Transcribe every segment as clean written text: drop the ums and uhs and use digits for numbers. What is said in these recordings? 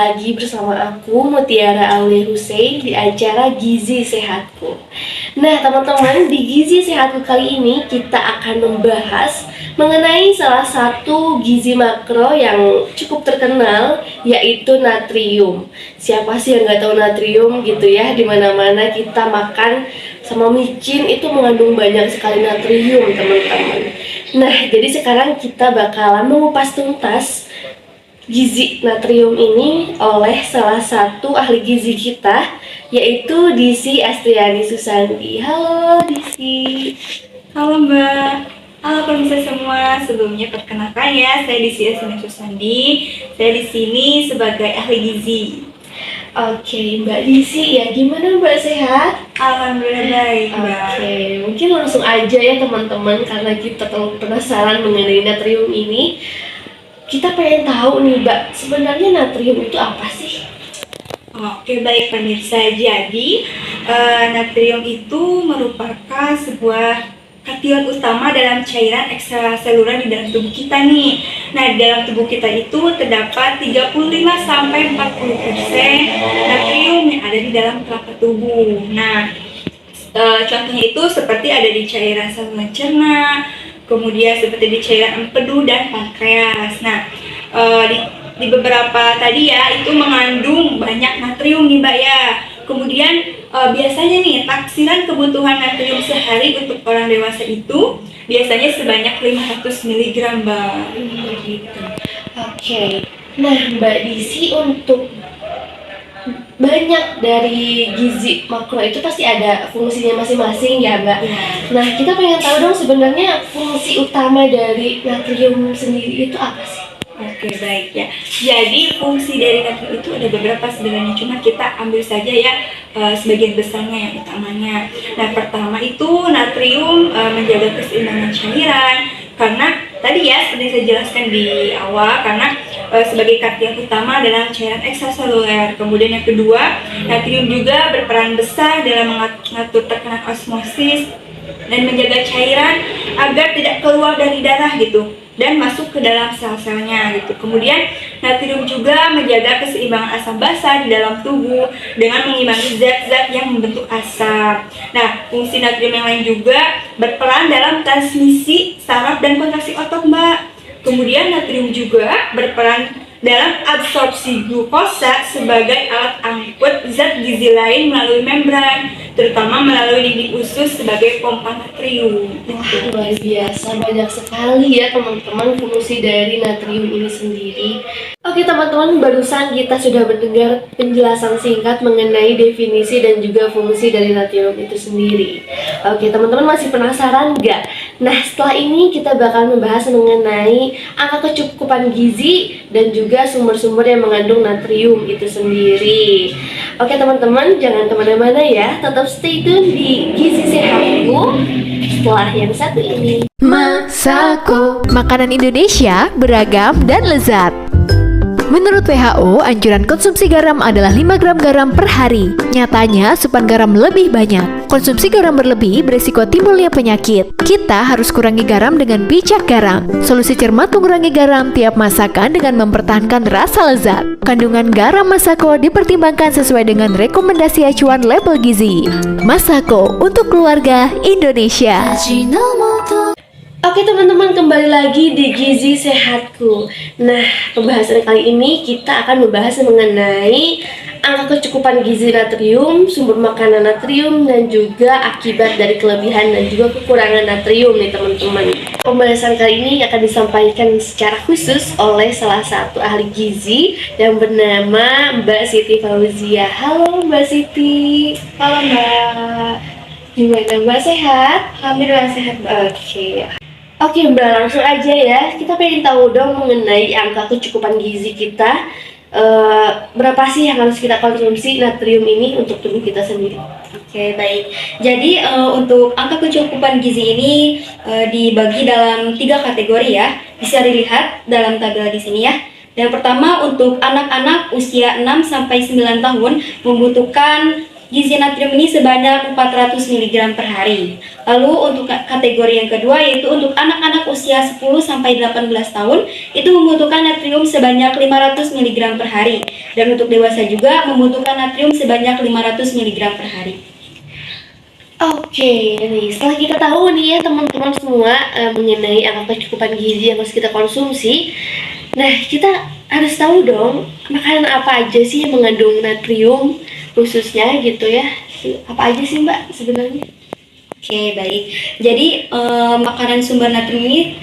lagi bersama aku Mutiara Aulia Hussein di acara Gizi Sehatku. Nah teman-teman, di Gizi Sehatku kali ini kita akan membahas mengenai salah satu gizi makro yang cukup terkenal, yaitu natrium. Siapa sih yang nggak tahu natrium gitu ya? Dimana-mana kita makan sama micin itu mengandung banyak sekali natrium teman-teman. Nah jadi sekarang kita bakalan mengupas tuntas gizi natrium ini oleh salah satu ahli gizi kita, yaitu Disi Astriani Susandi. Halo Disi. Halo Mbak, halo pemirsa semua. Sebelumnya perkenalkan ya, saya Disi Astriani Susandi. Saya di sini sebagai ahli gizi. Oke, Mbak Disi ya, gimana Mbak, sehat? Alhamdulillah baik Mbak. Oke, mungkin langsung aja ya teman-teman, karena kita terlalu penasaran mengenai natrium ini. Kita pengen tahu nih Mbak, sebenarnya natrium itu apa sih? Oke baik pemirsa, jadi natrium itu merupakan sebuah kation utama dalam cairan ekstraseluler di dalam tubuh kita nih. Nah, di dalam tubuh kita itu terdapat 35-40% natrium yang ada di dalam telapak tubuh. Nah, contohnya itu seperti ada di cairan saluran cerna, kemudian seperti di cairan empedu dan pankreas. Nah, di beberapa tadi ya itu mengandung banyak natrium nih Mbak ya. Kemudian biasanya nih taksiran kebutuhan natrium sehari untuk orang dewasa itu biasanya sebanyak 500 mg Mbak. Gitu. Oke. Nah Mbak Disi, untuk banyak dari gizi makro itu pasti ada fungsinya masing-masing ya Mbak. Nah kita pengen tahu dong sebenarnya fungsi utama dari natrium sendiri itu apa sih? Oke baik ya. Jadi fungsi dari natrium itu ada beberapa sebenarnya, cuma kita ambil saja ya sebagian besarnya yang utamanya. Nah pertama itu natrium menjaga keseimbangan cairan, karena tadi ya seperti saya jelaskan di awal, karena sebagai kation utama dalam cairan ekstraseluler. Kemudian yang kedua, natrium juga berperan besar dalam mengatur tekanan osmosis dan menjaga cairan agar tidak keluar dari darah gitu dan masuk ke dalam sel-selnya gitu. Kemudian natrium juga menjaga keseimbangan asam basa di dalam tubuh dengan mengimbangi zat-zat yang membentuk asam. Nah, fungsi natrium yang lain juga berperan dalam transmisi saraf dan kontraksi otot Mbak. Kemudian natrium juga berperan dalam absorpsi glukosa sebagai alat angkut zat gizi lain melalui membran, terutama melalui dinding usus sebagai pompa natrium. Wah, luar biasa, banyak sekali ya teman-teman fungsi dari natrium ini sendiri. Oke teman-teman, barusan kita sudah mendengar penjelasan singkat mengenai definisi dan juga fungsi dari natrium itu sendiri. Oke teman-teman, masih penasaran nggak? Nah setelah ini kita bakal membahas mengenai angka kecukupan gizi dan juga sumber-sumber yang mengandung natrium itu sendiri. Oke teman-teman, jangan kemana-mana ya, tetap stay tune di Gizi Sehatku setelah yang satu ini. Masako, makanan Indonesia beragam dan lezat. Menurut WHO, anjuran konsumsi garam adalah 5 gram garam per hari. Nyatanya, asupan garam lebih banyak. Konsumsi garam berlebih berisiko timbulnya penyakit. Kita harus kurangi garam dengan bijak garam. Solusi cermat mengurangi garam tiap masakan dengan mempertahankan rasa lezat. Kandungan garam Masako dipertimbangkan sesuai dengan rekomendasi acuan label gizi. Masako untuk keluarga Indonesia. Oke teman-teman, kembali lagi di Gizi Sehatku. Nah, pembahasan kali ini kita akan membahas mengenai angka kecukupan gizi natrium, sumber makanan natrium, dan juga akibat dari kelebihan dan juga kekurangan natrium nih teman-teman. Pembahasan kali ini akan disampaikan secara khusus oleh salah satu ahli gizi yang bernama Mbak Siti Fauzia. Halo Mbak Siti. Halo Mbak. Gimana Mbak, sehat? Alhamdulillah sehat Mbak. Oke Mbak, langsung aja ya. Kita pengen tahu dong mengenai angka kecukupan gizi kita. Berapa sih yang harus kita konsumsi natrium ini untuk tubuh kita sendiri? Oke baik. Jadi untuk angka kecukupan gizi ini dibagi dalam 3 kategori ya. Bisa dilihat dalam tabel di sini ya. Yang pertama untuk anak-anak usia 6-9 tahun membutuhkan gizi natrium ini sebanyak 400 mg per hari. Lalu untuk kategori yang kedua yaitu untuk anak-anak usia 10 sampai 18 tahun itu membutuhkan natrium sebanyak 500 mg per hari. Dan untuk dewasa juga membutuhkan natrium sebanyak 500 mg per hari. Oke, nih setelah kita tahu nih ya teman-teman semua mengenai angka kecukupan gizi yang harus kita konsumsi. Nah, kita harus tahu dong makanan apa aja sih yang mengandung natrium khususnya gitu ya. Apa aja sih Mbak sebenarnya? Oke, baik. Jadi makanan sumber natrium ini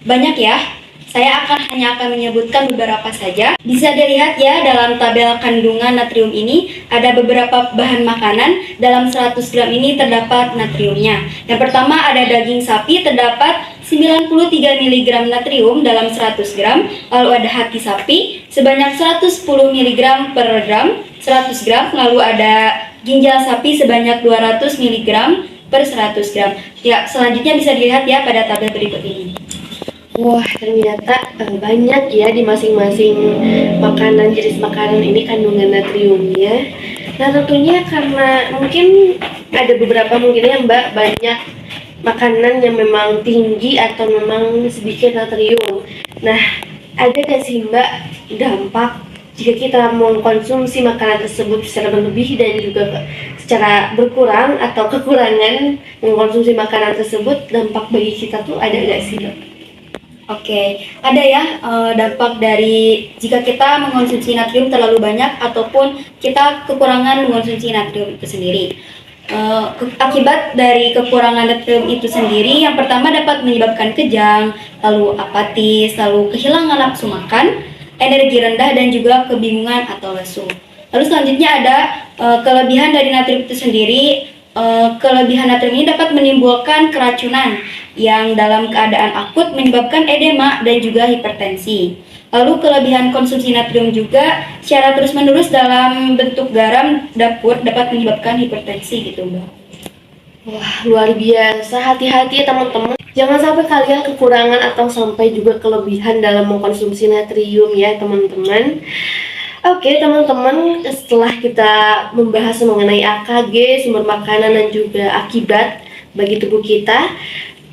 banyak ya. Saya hanya akan menyebutkan beberapa saja. Bisa dilihat ya dalam tabel kandungan natrium ini ada beberapa bahan makanan. Dalam 100 gram ini terdapat natriumnya. Yang pertama ada daging sapi terdapat 93 mg natrium dalam 100 gram. Lalu ada hati sapi sebanyak 110 mg per gram 100 gram. Lalu ada ginjal sapi sebanyak 200 mg per 100 gram. Ya, selanjutnya bisa dilihat ya pada tabel berikut ini. Wah, ternyata banyak ya di masing-masing makanan, jenis makanan ini kandungan natriumnya. Nah, tentunya karena mungkin ada beberapa mungkin ya Mbak, banyak makanan yang memang tinggi atau memang sedikit natrium. Nah, ada nggak sih Mbak dampak jika kita mengkonsumsi makanan tersebut secara berlebih dan juga secara berkurang atau kekurangan mengkonsumsi makanan tersebut, dampak bagi kita tuh ada nggak sih Mbak? Oke, ada ya dampak dari jika kita mengkonsumsi natrium terlalu banyak ataupun kita kekurangan mengkonsumsi natrium itu sendiri. Akibat dari kekurangan natrium itu sendiri, yang pertama dapat menyebabkan kejang, lalu apatis, lalu kehilangan nafsu makan, energi rendah dan juga kebingungan atau lesu. Lalu selanjutnya ada kelebihan dari natrium itu sendiri. Kelebihan natrium ini dapat menimbulkan keracunan yang dalam keadaan akut menyebabkan edema dan juga hipertensi. Lalu kelebihan konsumsi natrium juga secara terus-menerus dalam bentuk garam dapur dapat menyebabkan hipertensi gitu Mbak. Wah, luar biasa. Hati-hati ya teman-teman. Jangan sampai kalian kekurangan atau sampai juga kelebihan dalam mengkonsumsi natrium ya teman-teman. Oke teman-teman, setelah kita membahas mengenai AKG, sumber makanan dan juga akibat bagi tubuh kita.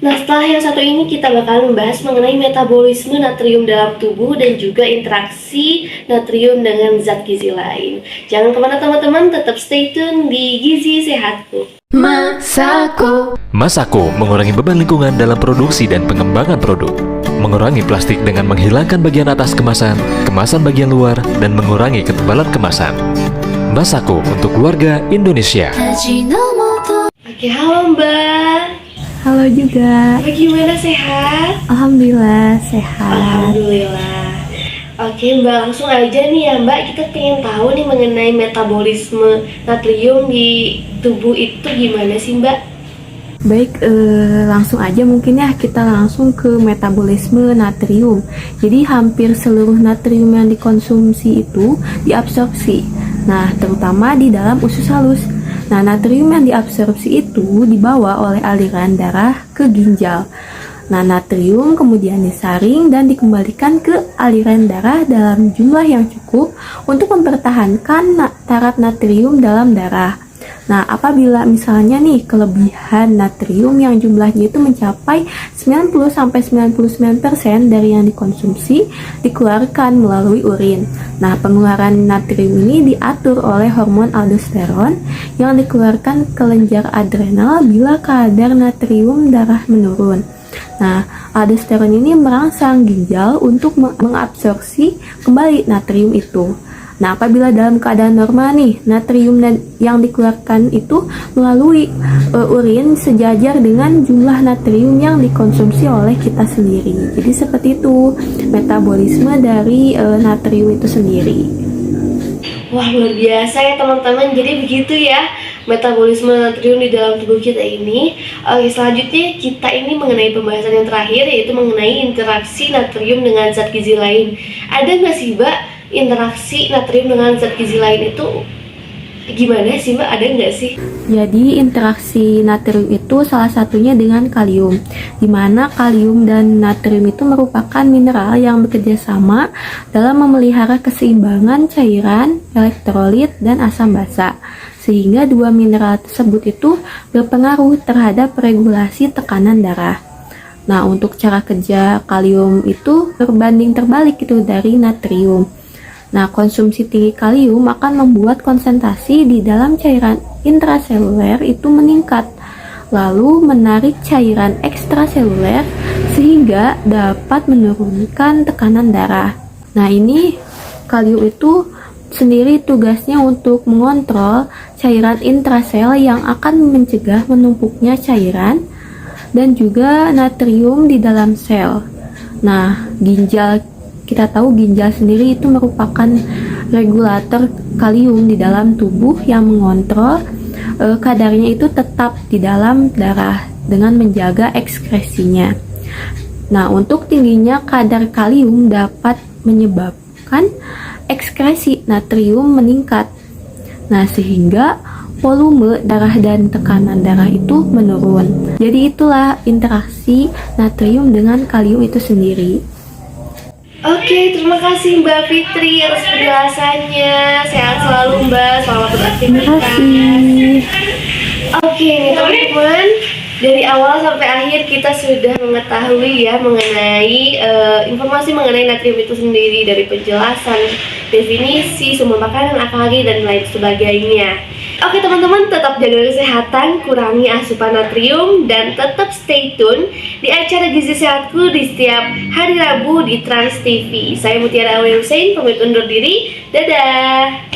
Nah, setelah yang satu ini kita bakal membahas mengenai metabolisme natrium dalam tubuh dan juga interaksi natrium dengan zat gizi lain. Jangan kemana teman-teman, tetap stay tune di Gizi Sehatku. Masako mengurangi beban lingkungan dalam produksi dan pengembangan produk. Mengurangi plastik dengan menghilangkan bagian atas kemasan, kemasan bagian luar, dan mengurangi ketebalan kemasan. Masako untuk keluarga Indonesia. Oke, halo Mbak. Halo juga. Bagaimana, sehat? Alhamdulillah sehat. Alhamdulillah. Oke Mbak, langsung aja nih ya Mbak, kita pengen tahu nih mengenai metabolisme natrium di tubuh itu gimana sih Mbak? Baik, langsung aja mungkin ya kita langsung ke metabolisme natrium. Jadi hampir seluruh natrium yang dikonsumsi itu diabsorpsi. Nah, terutama di dalam usus halus. Nah, natrium yang diabsorpsi itu dibawa oleh aliran darah ke ginjal. Nah, natrium kemudian disaring dan dikembalikan ke aliran darah dalam jumlah yang cukup untuk mempertahankan taraf natrium dalam darah. Nah, apabila misalnya nih kelebihan natrium yang jumlahnya itu mencapai 90-99% dari yang dikonsumsi dikeluarkan melalui urin. Nah, pengeluaran natrium ini diatur oleh hormon aldosteron yang dikeluarkan kelenjar adrenal bila kadar natrium darah menurun. Nah, aldosteron ini merangsang ginjal untuk mengabsorpsi kembali natrium itu. Nah, apabila dalam keadaan normal nih, natrium yang dikeluarkan itu melalui urin sejajar dengan jumlah natrium yang dikonsumsi oleh kita sendiri. Jadi seperti itu metabolisme dari natrium itu sendiri. Wah, luar biasa ya teman-teman. Jadi begitu ya metabolisme natrium di dalam tubuh kita ini. Oke, selanjutnya kita ini mengenai pembahasan yang terakhir, yaitu mengenai interaksi natrium dengan zat gizi lain. Ada nggak sih Mbak interaksi natrium dengan zat gizi lain itu gimana sih Mbak? Ada nggak sih? Jadi interaksi natrium itu salah satunya dengan kalium, di mana kalium dan natrium itu merupakan mineral yang bekerja sama dalam memelihara keseimbangan cairan, elektrolit, dan asam basa. sehingga dua mineral tersebut itu berpengaruh terhadap regulasi tekanan darah. Nah, untuk cara kerja kalium itu berbanding terbalik itu dari natrium. Nah, konsumsi tinggi kalium akan membuat konsentrasi di dalam cairan intraseluler itu meningkat, lalu menarik cairan ekstraseluler sehingga dapat menurunkan tekanan darah. Nah, ini kalium itu sendiri tugasnya untuk mengontrol cairan intrasel yang akan mencegah menumpuknya cairan dan juga natrium di dalam sel. Nah, kita tahu ginjal sendiri itu merupakan regulator kalium di dalam tubuh yang mengontrol kadarnya itu tetap di dalam darah dengan menjaga ekskresinya. Nah, untuk tingginya kadar kalium dapat menyebabkan ekskresi natrium meningkat. Nah, sehingga volume darah dan tekanan darah itu menurun. Jadi itulah interaksi natrium dengan kalium itu sendiri. Oke, terima kasih Mbak Fitri atas penjelasannya. Sehat selalu Mbak, selamat beraktivitas. Terima kasih. Oke nih teman-teman, dari awal sampai akhir kita sudah mengetahui ya mengenai informasi mengenai natrium itu sendiri, dari penjelasan, definisi, sumber makanan, apalagi dan lain sebagainya. Oke teman-teman, tetap jaga kesehatan, kurangi asupan natrium, dan tetap stay tune di acara Gizi Sehatku di setiap hari Rabu di Trans TV. Saya Mutiara Awe Hussein, pamit undur diri. Dadah.